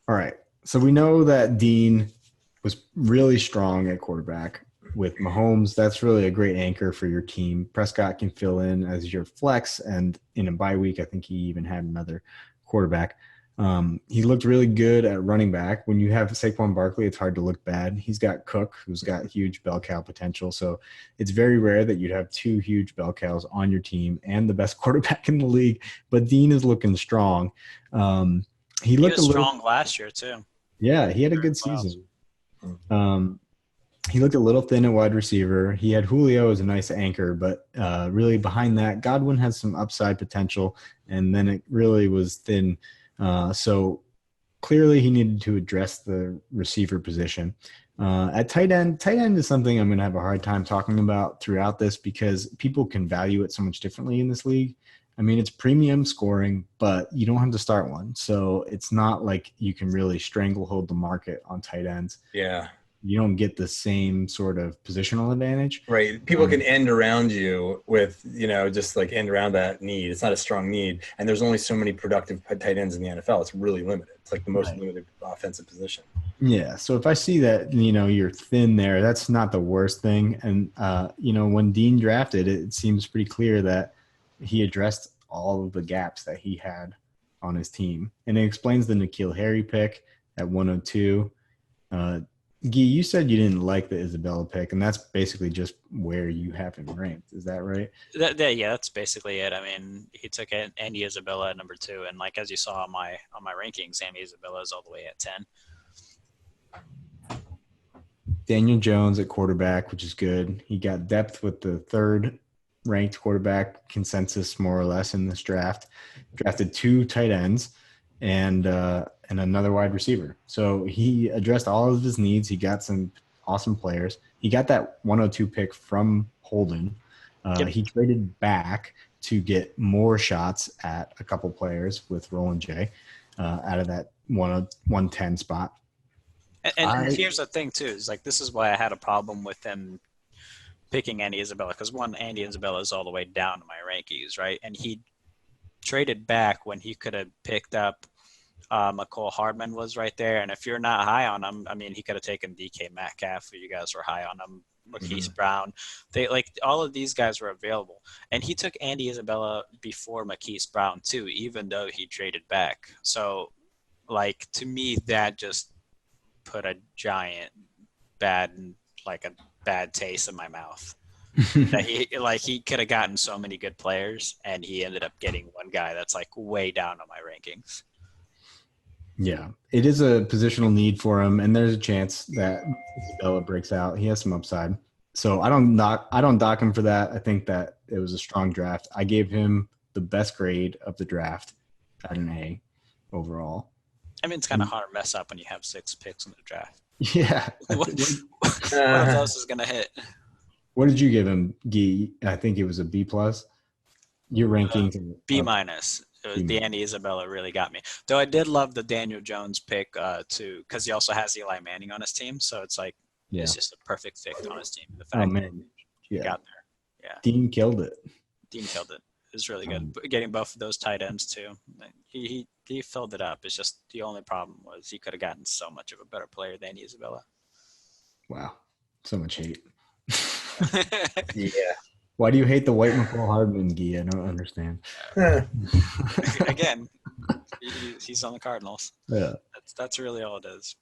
All right. So we know that Dean was really strong at quarterback with Mahomes. That's really a great anchor for your team. Prescott can fill in as your flex, and in a bye week, I think he even had another quarterback. He looked really good at running back. When you have Saquon Barkley, it's hard to look bad. He's got Cook, who's got huge bell cow potential. So it's very rare that you'd have two huge bell cows on your team and the best quarterback in the league. But Dean is looking strong. He He looked was a little, strong last year too. yeah, he had a For good playoffs. season. Um, he looked a little thin at wide receiver. He had Julio as a nice anchor, but really behind that, Godwin has some upside potential, and then it really was thin. So clearly he needed to address the receiver position. At tight end is something I'm going to have a hard time talking about throughout this because people can value it so much differently in this league. I mean, it's premium scoring, but you don't have to start one. So it's not like you can really stranglehold the market on tight ends. Yeah. You don't get the same sort of positional advantage. Right. People can end around you with, just like end around that need. It's not a strong need. And there's only so many productive tight ends in the NFL. It's really limited. It's like the most limited offensive position. Yeah. So if I see that, you're thin there, that's not the worst thing. And, when Dean drafted it, it seems pretty clear that he addressed all of the gaps that he had on his team. And it explains the N'Keal Harry pick at 102. Guy, you said you didn't like the Isabella pick, and that's basically just where you have him ranked. Is that right? Yeah, that's basically it. I mean, he took Andy Isabella at number 2, and like as you saw on my rankings, Andy Isabella is all the way at 10. Daniel Jones at quarterback, which is good. He got depth with the third ranked quarterback consensus, more or less, in this draft. Drafted 2 tight ends and another wide receiver. So he addressed all of his needs. He got some awesome players. He got that 102 pick from Holden. Yep. He traded back to get more shots at a couple players with Roland J out of that 110 spot. And here's the thing too, is like this is why I had a problem with him picking Andy Isabella, because one, Andy Isabella is all the way down to my rankings, right? And he traded back when he could have picked up McCole Hardman was right there. And if you're not high on him, I mean, he could have taken DK Metcalf, if you guys were high on him, Marquise Brown. They like all of these guys were available. And he took Andy Isabella before Marquise Brown too, even though he traded back. So like to me, that just put a giant bad taste in my mouth. That he could have gotten so many good players, and he ended up getting one guy that's like way down on my rankings. Yeah, it is a positional need for him, and there's a chance that Isabella breaks out. He has some upside, so I don't dock him for that. I think that it was a strong draft. I gave him the best grade of the draft at an A overall. I mean, it's kind of hard to mess up when you have 6 picks in the draft. Yeah. What of those is gonna hit? What did you give him, Guy? I think it was a B plus. Your rankings B minus. The Andy Isabella really got me. Though I did love the Daniel Jones pick too, because he also has Eli Manning on his team, so it's like it's just a perfect fit on his team. The fact that he got there, Dean killed it. Dean killed it. It was really good. Getting both of those tight ends too. He filled it up. It's just the only problem was he could have gotten so much of a better player than Isabella. Wow, so much hate. Yeah. Why do you hate the white McCall Hardman, Guy? I don't understand. Again, he's on the Cardinals. Yeah, that's really all it is.